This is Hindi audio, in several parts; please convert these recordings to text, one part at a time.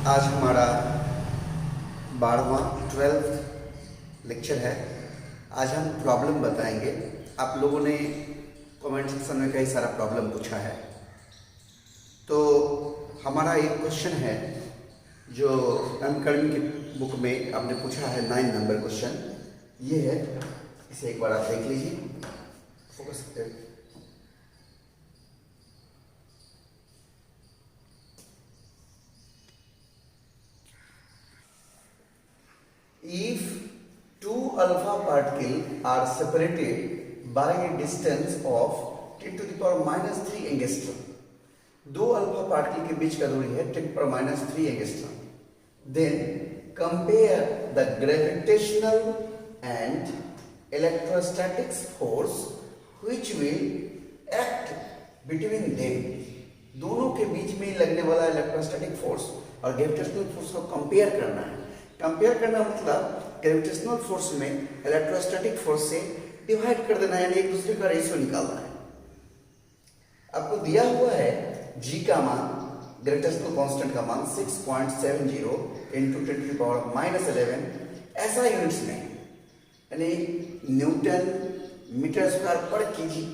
आज हमारा 12वां लेक्चर है। आज हम प्रॉब्लम बताएंगे। आप लोगों ने कमेंट सेक्शन में कई सारा प्रॉब्लम पूछा है, तो हमारा एक क्वेश्चन है जो अनकर्मी की बुक में आपने पूछा है। 9 नंबर क्वेश्चन ये है, इसे एक बार आप देख लीजिए। फोकस करें। If two alpha particles are separated by a distance of 10 to the power minus 3 angstrom, दो अल्फा पार्टिकल के बीच का दूरी है 10 to the power minus 3 angstrom, then compare the gravitational and electrostatic force which will act between them. दोनों के बीच में लगने वाला इलेक्ट्रोस्टैटिक फोर्स और ग्रेविटेशनल फोर्स को कंपेयर करना है। कंपेयर करना मतलब ग्रेविटेशनल फोर्स में इलेक्ट्रोस्टैटिक फोर्स से डिवाइड कर देना है, यानी एक दूसरे का रेशियो निकालना है। आपको दिया हुआ है जी का मान, ग्रेविटेशनल कांस्टेंट का मान 6.70 into 10 to the power minus 11 ऐसा यूनिट्स में, यानी न्यूटन मीटर स्क्वायर पर केजी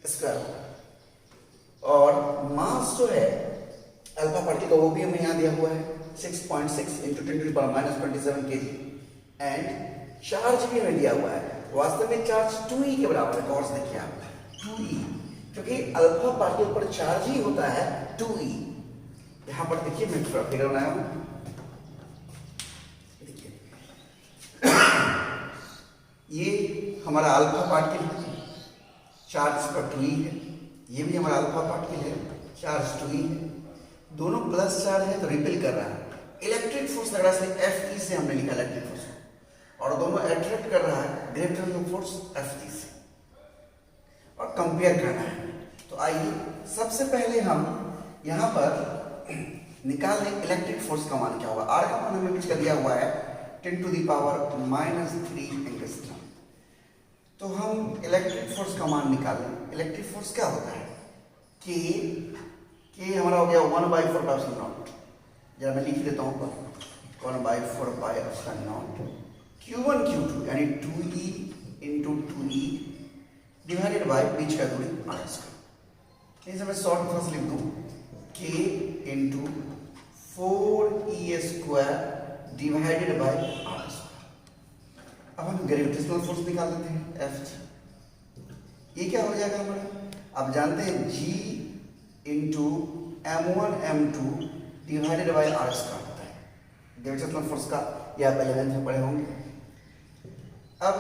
स्क्वायर। और मास जो है अल्फा पार्टिकल का वो भी हमें यहाँ दिया हुआ है 6.6 into 10 to the power minus 27 kg। And charge भी हमें दिया हुआ है। वास्तव में चार्ज 2e के बराबर है। गौर से देखिए आप 2e, क्योंकि अल्फा पार्टिकल पर चार्ज ही होता है 2e। यहाँ पर देखिए मैं थोड़ा फिगर बनाया हूँ, ये हमारा अल्फा पार्टिकल चार्ज पर 2e है, ये भी हमारा अल्फा पार्टिकल है, चार्ज 2e है। दोनों प्लस चार्ज है तो रिपेल कर रहा है। इलेक्ट्रिक फोर्स लग रहा है, Fe से हमने लिखा इलेक्ट्रिक फोर्स, और दोनों अट्रैक्ट कर रहा है ग्रेविटेशनल फोर्स Fe से, और कंपेयर करना है। तो आइए सबसे पहले हम यहाँ पर निकाल लें इलेक्ट्रिक फोर्स का मान क्या होगा। आर का मान हमें बीच का दिया हुआ है 10 to the power minus 3 angstrom. तो हम इलेक्ट्रिक फोर्स का मान निकालें। इलेक्ट्रिक फोर्स क्या होता है? के हमारा हो गया 1/4 जरा मैं लिख देता हूँ पर 1/4 Q1 Q2 यानी 2e into 2e divided by बीच का दूरी r स्क्वायर। इसे मैं शॉर्ट थोड़ा सा लिख दूँ k into 4e square divided by r square. अब हम ग्रेविटेशनल फोर्स निकाल लेते हैं F। ये क्या हो जाएगा हमारा? आप जानते हैं G into m1 m2 divided by r square होता है ग्रेविटेशनल फोर्स का, या आप 11th में पढ़े होंगे। अब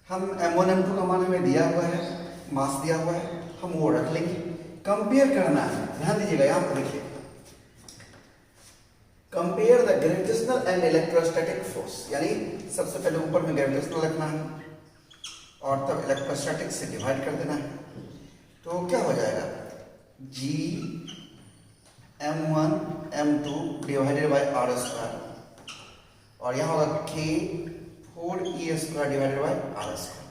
हम m1 m2 का मान हमें दिया हुआ है, मास दिया हुआ है, हम वो रख लेंगे। कंपेयर करना है, ध्यान दीजिएगा यहाँ पर देखिए, compare the gravitational and electrostatic force, यानी सबसे पहले ऊपर में ग्रेविटेशनल रखना है और तब इलेक्ट्रोस्टैटिक से डिवाइड कर देना है। तो क्या हो जाएगा? G m1 m2 divided by r square, और यहाँ होगा k 4e square divided by r square.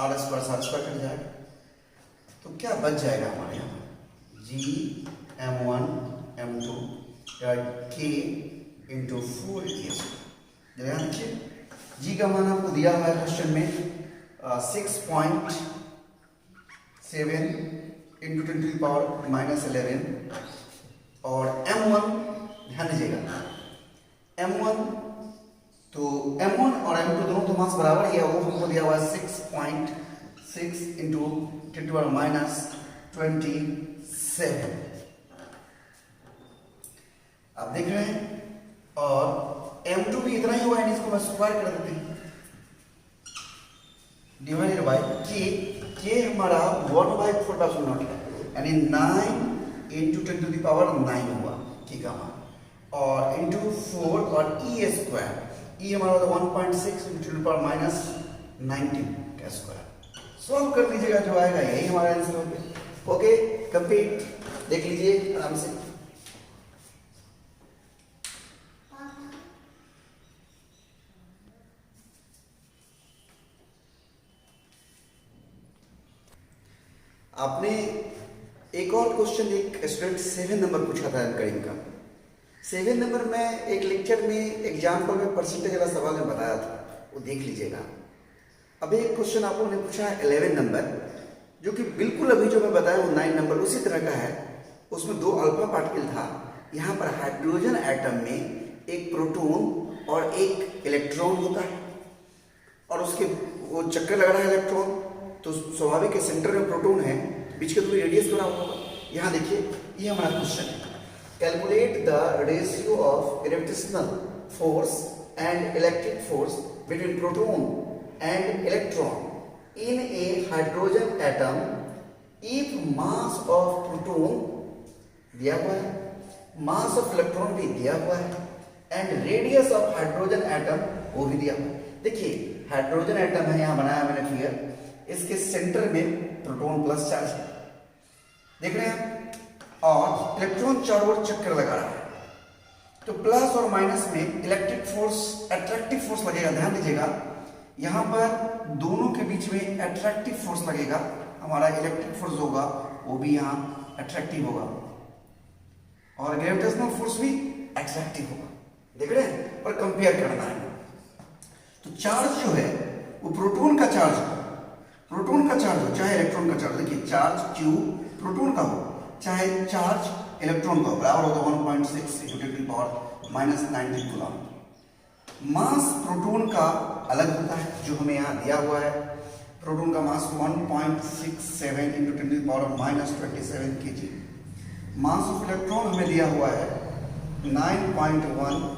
r square से r स्क्वायर कट जाएगा, तो क्या बच जाएगा हमारे यहाँ? G m1 m2 k into 4e square. ध्यान रखिए G का मान आपको दिया हुआ है क्वेश्चन में 6.7 into 10 to the power minus 11, और m1 ध्यान दीजिएगा m1, तो m1 और m2 दोनों तो मास बराबर ही है, वो हमको दिया हुआ है 6.6 into 10 to the power minus 27। आप देख रहे हैं, और m2 भी इतना ही हुआ है, इसको मैं स्क्वायर कर देते हैं डिवाइडेड बाय k हमारा 1/4 यानी 9 into 10 to the power 9 हुआ k का मान, और इंटू 4 और e स्क्वायर, e हमारा होता है 1.6 into 10 to the power minus 19 का स्क्वायर। सॉल्व कर लीजिएगा, जो आएगा यही हमारा आंसर हो गया। Okay, complete. देख लीजिए आराम से। आपने एक और क्वेश्चन एक स्टूडेंट 7 नंबर पूछा था अंकरिंग का, 7 नंबर में एक लेक्चर में एग्जाम्पल में परसेंटेज वाला सवाल में बताया था, वो देख लीजिएगा। अभी एक क्वेश्चन आप लोगों ने पूछा है 11 नंबर, जो कि बिल्कुल अभी जो मैं बताया वो 9 नंबर उसी तरह का है। उसमें 2 अल्फा पार्टिकल था। यहाँ पर हाइड्रोजन एटम में एक प्रोटॉन और एक इलेक्ट्रॉन होता है, और उसके वो चक्कर लग रहा है इलेक्ट्रॉन, तो स्वाभाविक है सेंटर में प्रोटॉन है, बीच के थोड़ी रेडियस बना होगा। यहाँ देखिए, ये हमारा क्वेश्चन है। Calculate the ratio of gravitational force and electric force between proton and electron in A hydrogen atom if mass of proton दिया हुआ है, मास ऑफ इलेक्ट्रॉन भी दिया हुआ है, and radius of hydrogen atom वो भी दिया हुआ है। देखिए हाइड्रोजन एटम है, यहाँ बनाया मैंने फिगर, इसके सेंटर में प्रोटॉन प्लस चार्ज है, देख रहे हैं, और इलेक्ट्रॉन चारों ओर चक्कर लगा रहा है। तो प्लस और माइनस में इलेक्ट्रिक फोर्स, अट्रैक्टिव फोर्स लगेगा। ध्यान दीजिएगा, यहां पर दोनों के बीच में अट्रैक्टिव फोर्स लगेगा। हमारा इलेक्ट्रिक फोर्स होगा वो भी यहां अट्रैक्टिव होगा, और ग्रेविटेशनल फोर्स भी अट्रैक्टिव होगा। देख रहे हैं, और कंपेयर करना है। तो चार्ज जो है वो प्रोटॉन का चार्ज हो चाहे इलेक्ट्रॉन का चार्ज, देखिए चार्ज Q प्रोटॉन का हो चाहे चार्ज इलेक्ट्रॉन का हो, बराबर होगा 1.6 × 10⁻⁹ कूलम। मास प्रोटॉन का अलग होता है, जो हमें यहाँ दिया हुआ है। प्रोटॉन का मास 1.67 × 10⁻27 kg। मास ऑफ इलेक्ट्रॉन हमें दिया हुआ है 9.1 ×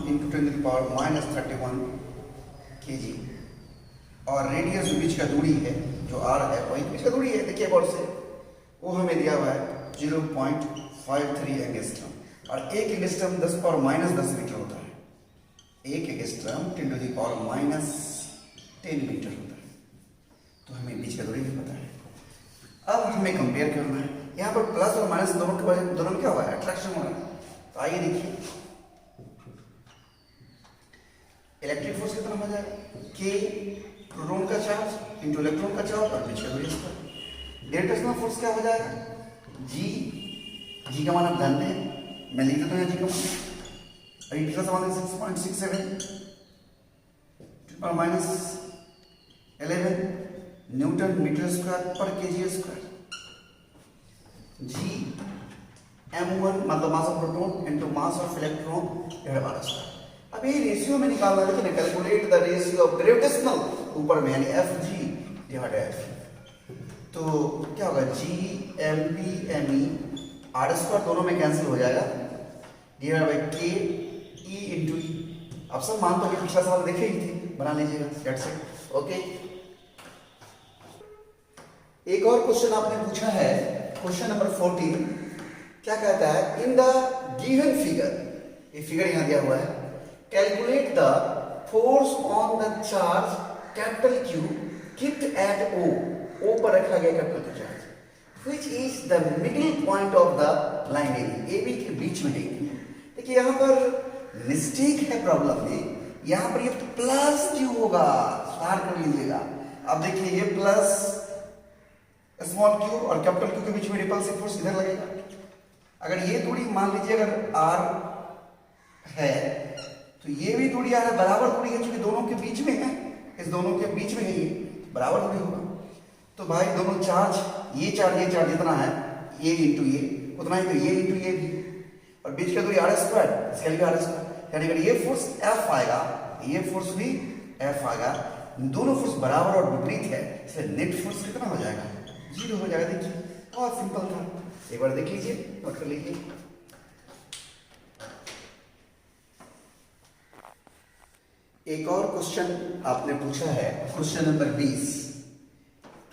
10⁻31 kg, और रेडियस जो बीच का दूरी है जो r है, वही बीच का दूरी है, देखिए बोर्ड से, वो हमें दिया हुआ है 0.53 एंगस्ट्रम, और एक एंगस्ट्रम 10⁻−10 मीटर होता है। एक एंगस्ट्रम 10⁻10 मीटर होता है। तो हमें बीच का दूरी भी पता है। अब हमें कंपेयर करना है। यहाँ पर प्लस और माइनस दोनों के वजह दोनों में क्या हुआ है, अट्रैक्शन हो रहा है। तो आइए देखिए, इलेक्ट्रिक फोर्स कितना हो जाएगा, K प्रोटॉन का चार्ज इंटू इलेक्ट्रॉन का चार्ज और बीच का दूरी स्क्वायर। ग्रेविटेशनल फोर्स क्या हो जाएगा, G का मान आप जानते हैं, मैं लिख देता हूँ G का मान। अभी पिछला सवाल है 6.67 ×10⁻11 न्यूटन मीटर स्क्वायर पर kg स्क्वायर। G m1 मतलब mass of proton into mass of electron divided by square. अब ये रेशियो में निकालना है, लेकिन calculate the ratio of gravitational, ऊपर में यानी Fg डिवाइडेड F। तो क्या होगा, Gmp me r² दोनों में कैंसिल हो जाएगा, divide by k e into e. आप सब मान तो अभी पिछला सवाल देखे ही थे, बना लीजिएगा, दैट्स इट। ओके, एक और क्वेश्चन आपने पूछा है, क्वेश्चन नंबर 14। क्या कहता है, इन द गिवन फिगर, ये फिगर यहां दिया हुआ है, calculate the force on the charge capital Q kept at O पर रखा गया capital Q charge, which is the middle point of the line AB के बीच में है। देखिए यहाँ पर मिस्टेक है प्रॉब्लम में, यहाँ पर ये प्लस Q होगा, सुधार कर लीजिएगा। अब देखिए ये प्लस स्मॉल q और कैपिटल Q के बीच में रिपल्सिव फोर्स इधर लगेगा। अगर ये दूरी मान लीजिए अगर r है, तो ये भी दूरी r है, बराबर दूरी है, क्योंकि दोनों के बीच में है, इस दोनों के बीच में है, ये बराबर दूरी होगा। तो भाई दोनों चार्ज, ये चार्ज जितना है, ये इंटू ये उतना ही, तो ये इंटू ये भी, और बीच का दूरी r², इसका भी r², यानी अगर ये फोर्स F आएगा, ये फोर्स भी F आएगा, दोनों फोर्स बराबर और विपरीत है, इसलिए नेट फोर्स कितना हो जाएगा, 0 हो जाएगा। देखिए बहुत सिंपल था, एक बार देख लीजिए, नोट कर लीजिए। एक और क्वेश्चन आपने पूछा है, क्वेश्चन नंबर 20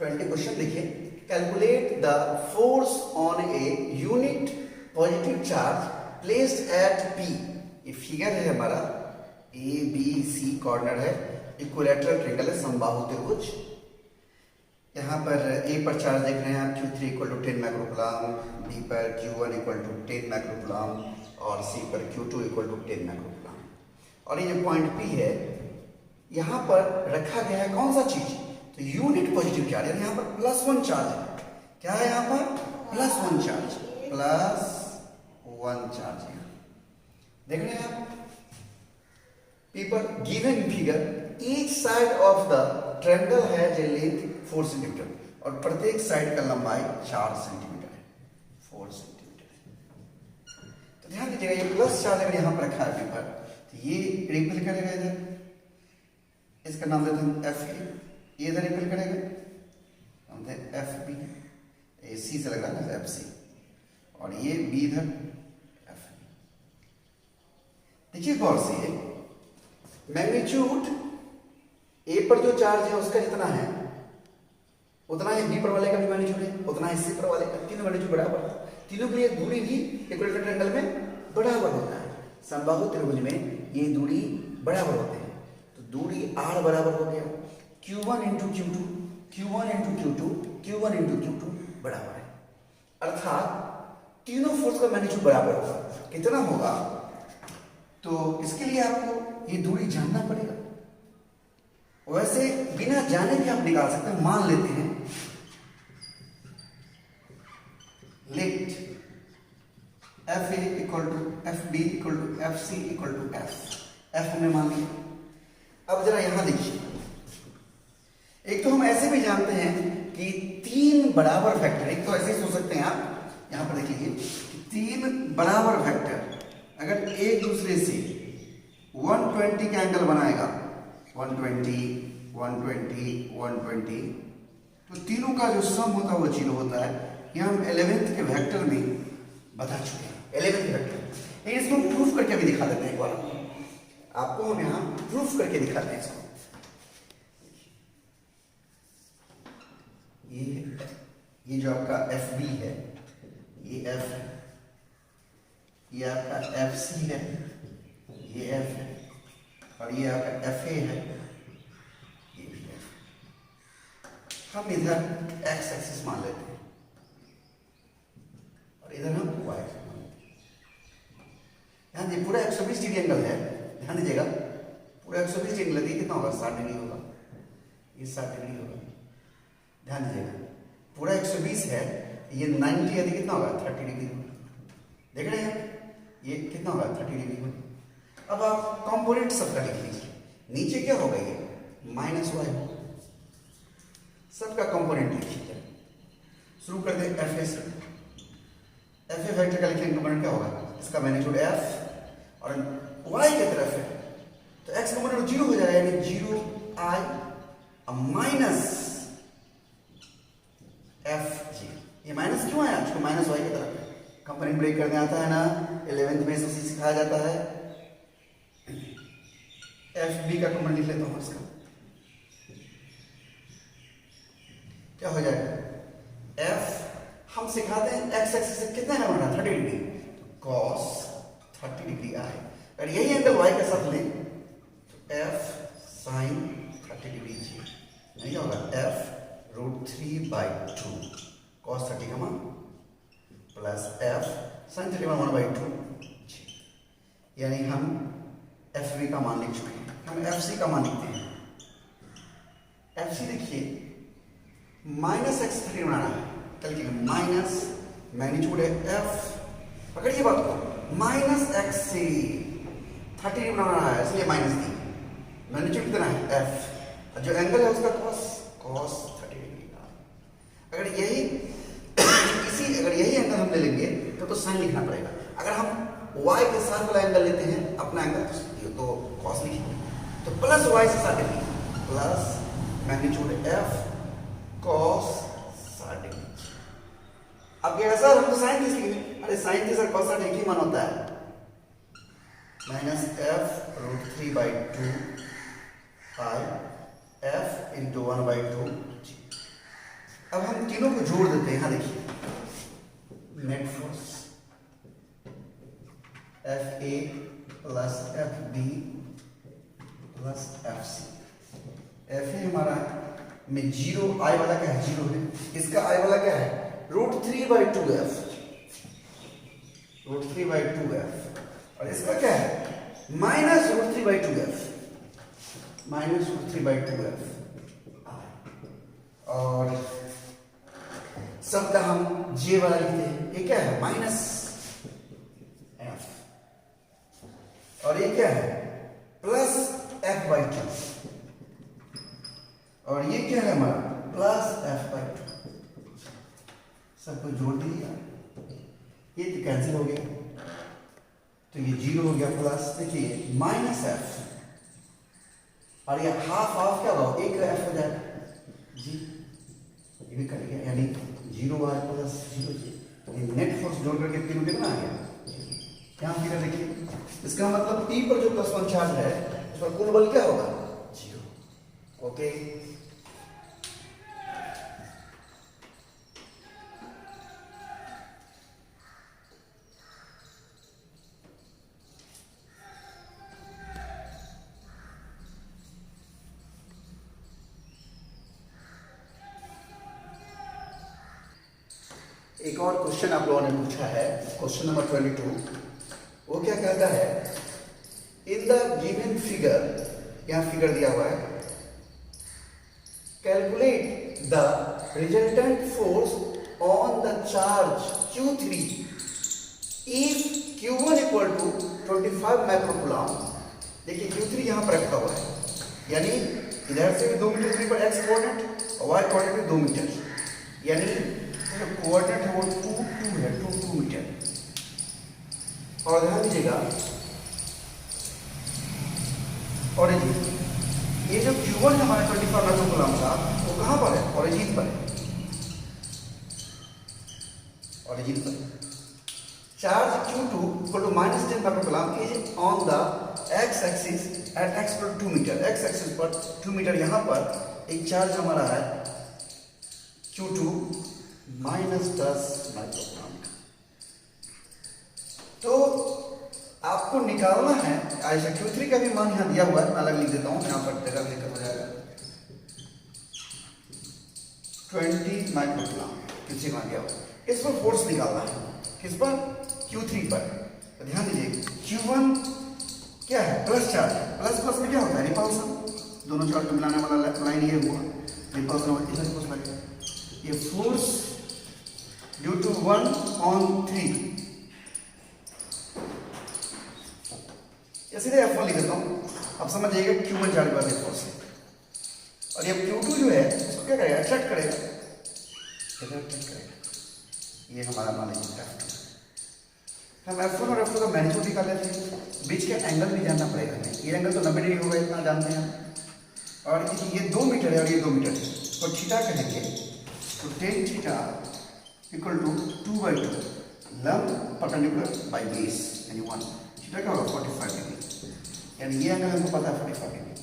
क्वेश्चन देखिए, calculate the force on a unit positive charge placed at P। ये फिगर है हमारा, ABC कॉर्नर है, इक्विलैटरल ट्रायंगल है, समबाहु त्रिभुज। यहाँ पर A पर चार्ज देख रहे हैं आप, Q3 = 10 माइक्रोकूलम, B पर Q1 = 10 माइक्रोकूलम और C पर Q2 = 10 माइक्रोकूलम। और ये जो पॉइंट P है, यहाँ पर रखा गया है कौन सा चीज, तो यूनिट पॉजिटिव चार्ज, यानी यहाँ पर +1 चार्ज है। क्या है यहाँ पर, +1 चार्ज, +1 चार्ज। देख रहे हैं आप paper given figure, each side of the triangle has a length 4 centimetre और प्रत्येक साइड का लंबाई 4 सेंटीमीटर है, 4 सेंटीमीटर है। तो ध्यान दीजिएगा ये प्लस चार्ज अगर यहां पर रखा है पेपर तो ये रिपेल करेगा इधर, इसका नाम देते हैं एफ ए, ये इधर रिपेल करेगा नाम देते हैं एफ बी, ए सी से लगा है एफ सी, और ये बी इधर एफ। देखिए गौर से मैग्नीट्यूड ए पर जो चार्ज है उसका जितना है उतना ही बी पर वाले का भी मैग्नीट्यूड है, उतना ही सी पर वाले का, तीनों मैग्नीट्यूड बराबर है। तीनों के लिए दूरी भी इक्विलेटरल ट्रायंगल में बराबर होता है। समबाहु त्रिभुज में ये दूरी बराबर होते हैं, तो दूरी r बराबर हो गया q1 into q2, q1 into q2, q1 into q2 बराबर है, अर्थात तीनों फोर्स का मैग्नीट्यूड बराबर होगा। कितना होगा? तो इसके लिए आपको ये दूरी जानना पड़ेगा। वैसे बिना जाने भी आप निकाल सकते हैं। मान लेते हैं let F A equal to F B equal to F C equal to F हमने मान लिया। अब जरा यहां देखिए, एक तो हम ऐसे भी जानते हैं कि तीन बराबर फैक्टर, एक तो ऐसे ही सोच सकते हैं आप, यहां पर देख लीजिए तीन बराबर फैक्टर अगर एक दूसरे से 120 का एंगल बनाएगा, 120, 120, 120, तो तीनों का जो सम होता है वो 0 होता है। यह हम 11th के वेक्टर में बता चुके हैं, 11th वेक्टर। लेकिन इसको प्रूफ करके अभी दिखा देते हैं, एक बार आपको हम यहां प्रूफ करके दिखाते हैं इसको। ये जो आपका एफ बी है, ये एफ है, ये आपका एफ सी है, ये एफ है, और ये आपका एफ ए है, ये भी एफ। हम इधर एक्स एक्सिस मान लेते हैं और इधर हम वाई एक्सिस मान लेते हैं। ध्यान दीजिए पूरा 120 डिग्री एंगल है, ध्यान दीजिएगा पूरा 120 डिग्री एंगल कितना होगा? 60 डिग्री होगा, ये 60 डिग्री होगा। ध्यान दीजिएगा पूरा 120 है, ये 90 यदि कितना होगा? 30 डिग्री होगा। देख रहे हैं ये कितना होगा? 30 डिग्री होगा। अब आप कंपोनेंट सबका लिख लीजिए, नीचे क्या होगा? ये माइनस वाई होगा, सबका कंपोनेंट लिखिए। शुरू कर दें एफ ए से। एफ ए वेक्टर का लिखेंगे कंपोनेंट क्या होगा? इसका मैग्नीट्यूड एफ और वाई की तरफ है तो एक्स कंपोनेंट 0 हो जाएगा, यानी 0 आई माइनस एफ जी। ये माइनस क्यों आया? क्योंकि माइनस वाई की तरफ है। कंपोनेंट ब्रेक करने आता है ना, 11th में इसे सिखाया जाता है। एफ बी का कंपोनेंट लिख लेता हूं, इसका क्या हो जाएगा? एफ हम सिखाते हैं एक्स एक्सिस से कितना एंगल बना? 30 डिग्री, तो कॉस 30 डिग्री आए। अगर यही एंगल वाई के साथ लें तो एफ साइन 30 डिग्री जी, नहीं होगा एफ √3/2 cos 30 का मान प्लस एफ साइन 30 मान 1/2, यानी हम एफ बी का मान लिख चुके हैं। हम एफ सी का मान लिखते हैं। एफ सी देखिए माइनस एक्स 30 बनाना है, चलिए माइनस मैग्नीट्यूड है एफ, पकड़िए बात को, माइनस एक्स से 30 बनाना है इसलिए माइनस दी, मैग्नीट्यूड कितना है? एफ, जो एंगल है उसका cos 30 डिग्री का। अगर यही एंगल हम ले लेंगे तो साइन लिखना पड़ेगा। अगर हम y के साथ वाला एंगल लेते हैं अपना एंगल तो cos लिखेंगे, तो प्लस y से 60 degree plus magnitude f cos 60 degree. अब ये सर हम तो साइन 30 लिखेंगे, अरे साइन 30 और cos 60 एक ही मान होता है, minus f √3/2 i f into 1/2 g। अब हम तीनों को जोड़ देते हैं। यहां देखिए net force F A plus F B plus F C. F A हमारा में 0 आई वाला क्या है? 0 है, इसका आई वाला क्या है? √3/2f, √3/2f, और इसका क्या है? Minus √3/2f, minus √3/2f। और सबका हम जे वाला लिखते हैं, ये क्या है? Minus F. और ये क्या है प्लस F/2 और ये क्या है हमारा प्लस F/2। सबको जोड़ दिया, ये तो कैंसिल हो गया तो ये 0 हो गया प्लस देखिए माइनस F और ये हाफ हाफ क्या होगा एक F हो जाएगा जी, ये भी कट गया यानी 0 R प्लस 0 जी। नेट फोर्स जोड़ करके तीनों कितना आ गया यहाँ फिर देखिए, इसका मतलब P पर जो +1 चार्ज है उस पर कुल बल क्या होगा 0। ओके एक और क्वेश्चन आप लोगों ने पूछा है, क्वेश्चन नंबर 22। वो क्या कहता है, इन द गिवन फिगर, यहाँ फिगर दिया हुआ है, calculate the resultant force on the charge Q3 if Q1 equal to 25 microcoulomb. देखिए Q3 यहाँ पर रखा हुआ है, यानी इधर से भी 2 मीटर दूरी पर x कोऑर्डिनेट और y कोऑर्डिनेट भी 2 मीटर, यानी कोऑर्डिनेट है वो 2 है 2 मीटर। और ध्यान दीजिएगा और ये जो Q1 है हमारे 25 माइक्रोकूलम का वो कहाँ पर है ओरिजिन पर है, ओरिजिन पर। Charge Q2 equal to -10 microcoulomb is on the x axis at x पर 2 मीटर, x एक्सिस पर 2 मीटर। यहाँ पर एक चार्ज हमारा है Q2 -10 माइक्रोकूलम। तो आपको निकालना है, ऐसा Q3 का भी मान यहाँ दिया हुआ है, मैं अलग लिख देता हूँ, यहाँ पर जगह लेकर हो जाएगा 20 माइक्रोकूलम Q3 मान दिया हुआ। इस पर फोर्स निकालना है, किस पर Q3 पर। तो ध्यान दीजिए Q1 क्या है प्लस चार्ज है, प्लस प्लस में क्या होता है रिपल्सन, दोनों चार्ज को मिलाने वाला लाइन ये हुआ रिपल्सन होती है, फोर्स लगेगा। ये फोर्स ड्यू टू 1/3, या सीधे F1 लिख देता हूँ। अब समझिएगा Q1 चार्ज वाले फोर्स है और ये Q2 जो है उसको क्या करेगा अट्रैक्ट करेगा, ये हमारा मान लीजिए F2। हम F1 और F2 का मैग्नीट्यूड निकाल लेते हैं, बीच के एंगल भी जानना पड़ेगा हमें। ये एंगल तो 90 डिग्री होगा इतना जानते हैं, और ये 2 मीटर है और ये 2 मीटर है, तो थीटा कहेंगे तो tan थीटा इक्वल टू 2/2 लंब परपेंडिकुलर बाय बेस यानी 1, थीटा क्या होगा 45 डिग्री, यानी ये एंगल हमको पता है 45 डिग्री,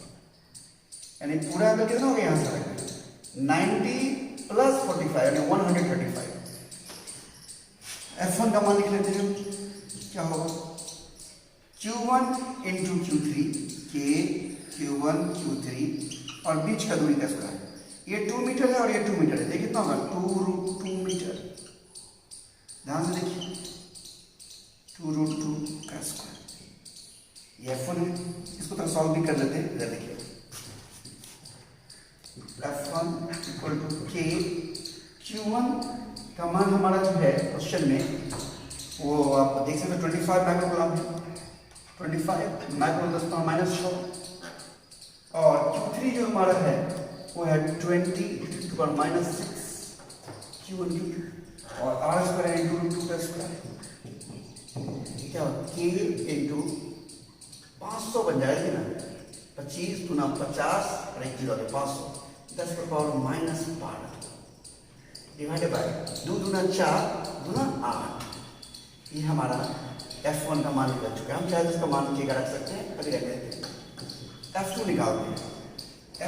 यानी पूरा एंगल कितना हो गया यहाँ से 90 प्लस 45 यानी 135। F1 का मान लिख लेते हैं, क्या होगा Q1 इंटू Q3 के Q1 Q3 और बीच का दूरी का स्क्वायर, ये 2 मीटर है और ये 2 मीटर है, देखिए कितना होगा 2√2 मीटर। ध्यान से देखिए 2√2 का स्क्वायर, ये F1 है, इसको तो सॉल्व भी कर लेते हैं। इधर देखिए F1 इक्वल टू के Q1 का मान हमारा जो है क्वेश्चन में वो आप देख सकते हैं 25 माइक्रोकूलम है, 25 माइक्रो 10⁻⁶, और Q3 जो हमारा है वो है 20 ⁻⁶ Q1 और R स्क्वायर इंटू 2 का स्क्वायर क्या K इंटू 500 बन जाएगी ना, 25 × 50 और 1 0 500, 10⁻⁻12 डिवाइडेड बाय 2 दूना 4 दूना 8। ये हमारा F1 का मान निकल चुका है। हम चाहे इसका मान नीचे रख सकते हैं, अभी रख लेते हैं। F2 निकालते हैं।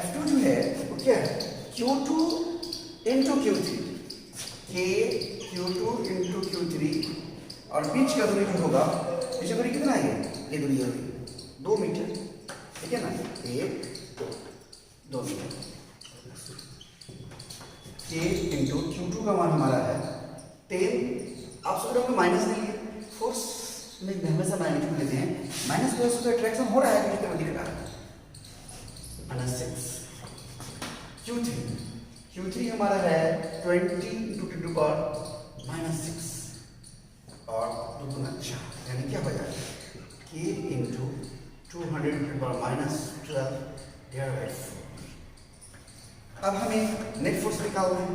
F2 जो है वो क्या है Q2 into Q3, K Q2 into Q3 और बीच का दूरी जो होगा, बीच का दूरी कितना है ये दूरी है 2 मीटर, ठीक है ना, 1 2 मीटर। K इंटू Q2 का मान हमारा है 10, आप सब लोग माइनस ले लिए, फोर्स में हमेशा मैग्नीट्यूड लेते हैं, माइनस प्लस तो अट्रैक्शन हो रहा है दिख रहा है -6। Q3 हमारा है 20 इंटू 10⁻⁻6 और 2 × 4 यानी क्या हो जाएगा K into 200 into power minus 12 divided by 4। अब हमें नेट फोर्स निकालना है।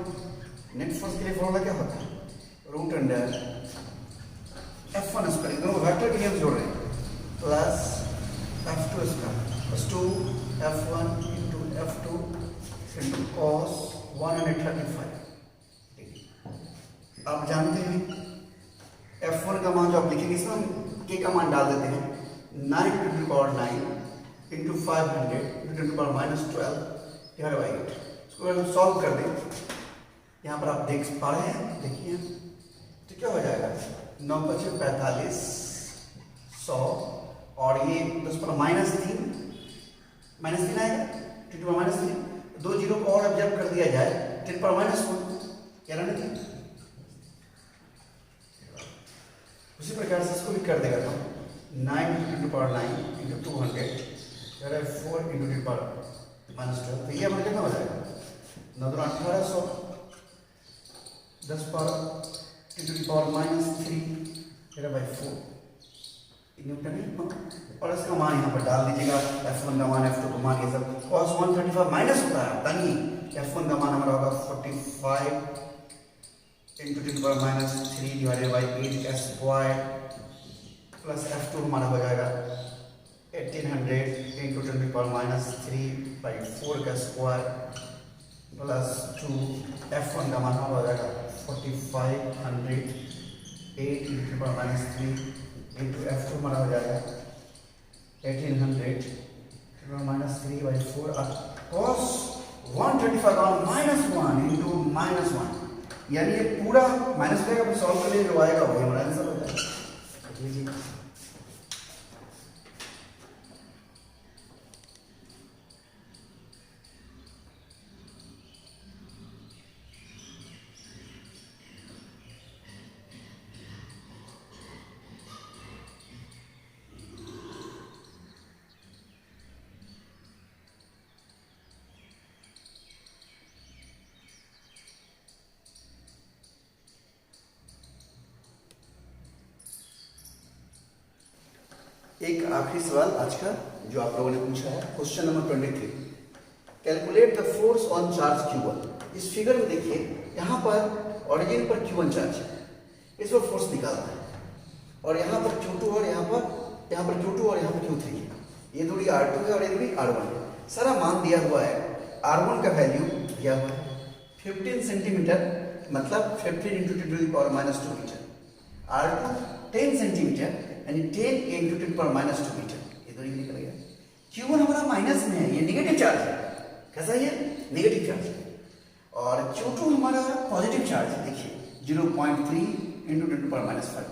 नेट फोर्स के लिए फॉर्मूला क्या होता है? रूट अंडर F1 स्क्वायर, दोनों वेक्टर के लिए हम जोड़ रहे हैं, plus F2 square plus 2 F1 into F2 into cos 135। आप जानते हैं F1 का मान जो आप लिखेंगे इसमें हम K का मान डाल देते हैं 9 to the power 9 into 500 into the power minus 12 divide by 8। इसको अगर हम सॉल्व कर दें, यहाँ पर आप देख पा रहे हैं, देखिए तो क्या हो जाएगा 9 × 45 100 और ये 10 पर -3 आएगा, 10 पर -3 दो जीरो को और ऑब्जर्व कर दिया जाए 10 पर -1 क्या रहने दें। उसी प्रकार से इसको भी कर देगा तो 9 into the power 9 into 200 4 into the power -12, तो ये हमारा कितना हो जाएगा 9 × 1800 10 पर into the power -3 by 4 Newton है। और इसका मान यहाँ पर डाल दीजिएगा, F1 का मान F2 का मान ये सब cos 135 माइनस होता है, तनी F1 का मान हमारा होगा 45 into 10 power -3 divided by 8 का स्क्वायर प्लस F2 हमारा हो जाएगा 1800 into 10 power -3 by 4 का स्क्वायर प्लस 2 F1 का मान हो जाएगा 4500 8 into 10 power -3 into F2 हमारा हो जाएगा 1800 -3 by 4 cos 135 का -1 into -1, यानी ये पूरा माइनस हो जाएगा, सॉल्व कर लिए जो आएगा वही हमारा आंसर हो जाएगा। एक आखिरी सवाल आज का जो आप लोगों ने पूछा है, question number 23, calculate the force on charge Q1। इस फिगर में देखिए यहाँ पर ओरिजिन पर Q1 चार्ज है, इस पर फोर्स निकालना है और यहाँ पर Q2 और यहाँ पर Q2 और यहाँ पर Q3 है, ये दूरी R2 है और ये दूरी R1 है। सारा मान दिया हुआ है, R1 का वैल्यू दिया हुआ है 15 सेंटीमीटर, मतलब 15 into 10 to the power -2 metre, R2 10 centimetre यानी 10 into 10 power -2 मीटर, ये दूरी निकल गया। Q1 हमारा माइनस में है, ये नेगेटिव चार्ज है, कैसा है नेगेटिव चार्ज है, और Q2 हमारा पॉजिटिव चार्ज है, देखिए 0.3 into 10 to the power -5,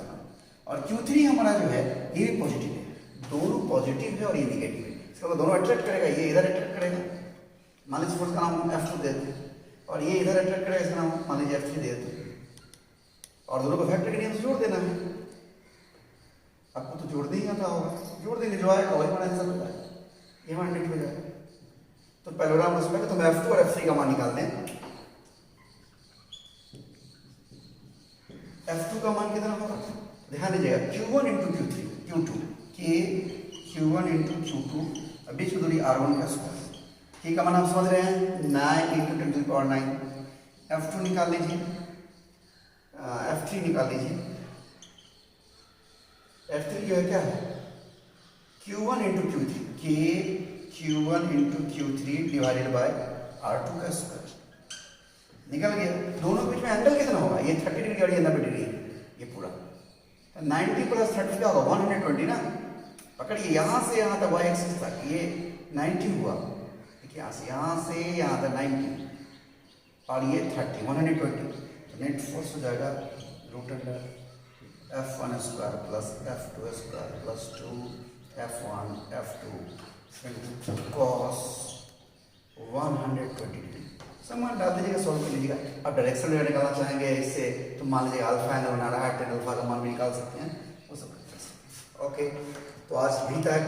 और Q3 हमारा जो है ये भी पॉजिटिव है, दोनों पॉजिटिव है और ये नेगेटिव है, इसका मतलब दोनों अट्रैक्ट करेगा, ये इधर अट्रैक्ट करेगा, मान लीजिए फोर्स का नाम F2 दे देते और ये इधर अट्रैक्ट करेगा, इसका नाम मान लीजिए F3 दे देते और दोनों को वेक्टर के नियम से जोड़ देना है। आपको तो जोड़ने ही आता होगा, जोड़ देंगे जो आएगा वही हमारा आंसर होता है, ये हमारा नेट हो जाएगा। तो पैरेललोग्राम उसमें तो हम F2 और F3 का मान निकालते हैं। F2 का मान कितना होगा, ध्यान दीजिएगा Q1 into Q3 Q2 K Q1 into Q2, बीच में दूरी R1 का स्क्वायर, K का मान हम समझ रहे हैं 9 into 10 to the power 9, F2 निकाल लीजिए, F3 निकाल लीजिए, F3 जो है क्या है Q1 into Q3 K Q1 into Q3 divided by R2 का स्क्वायर, निकल गया। दोनों बीच में एंगल कितना होगा, ये 30 डिग्री और ये 90 डिग्री, ये पूरा 90 + 30 का होगा 120 ना, पकड़िए यहाँ से यहाँ तक y एक्सिस तक ये 90 हुआ, देखिए यहाँ से यहाँ तक 90 और ये 30 120, तो नेट फोर्स हो जाएगा √, F1 square plus F2 square plus 2 F1 F2 cos 120 degree. समान डाल दीजिएगा, सॉल्व कर लीजिएगा। अब डायरेक्शन में निकालना चाहेंगे इससे तो मान लीजिए अल्फा एंगल बना रहा है, tan अल्फा का मान भी निकाल सकते हैं, वो सब कर सकते हैं। ओके, तो आज भी तक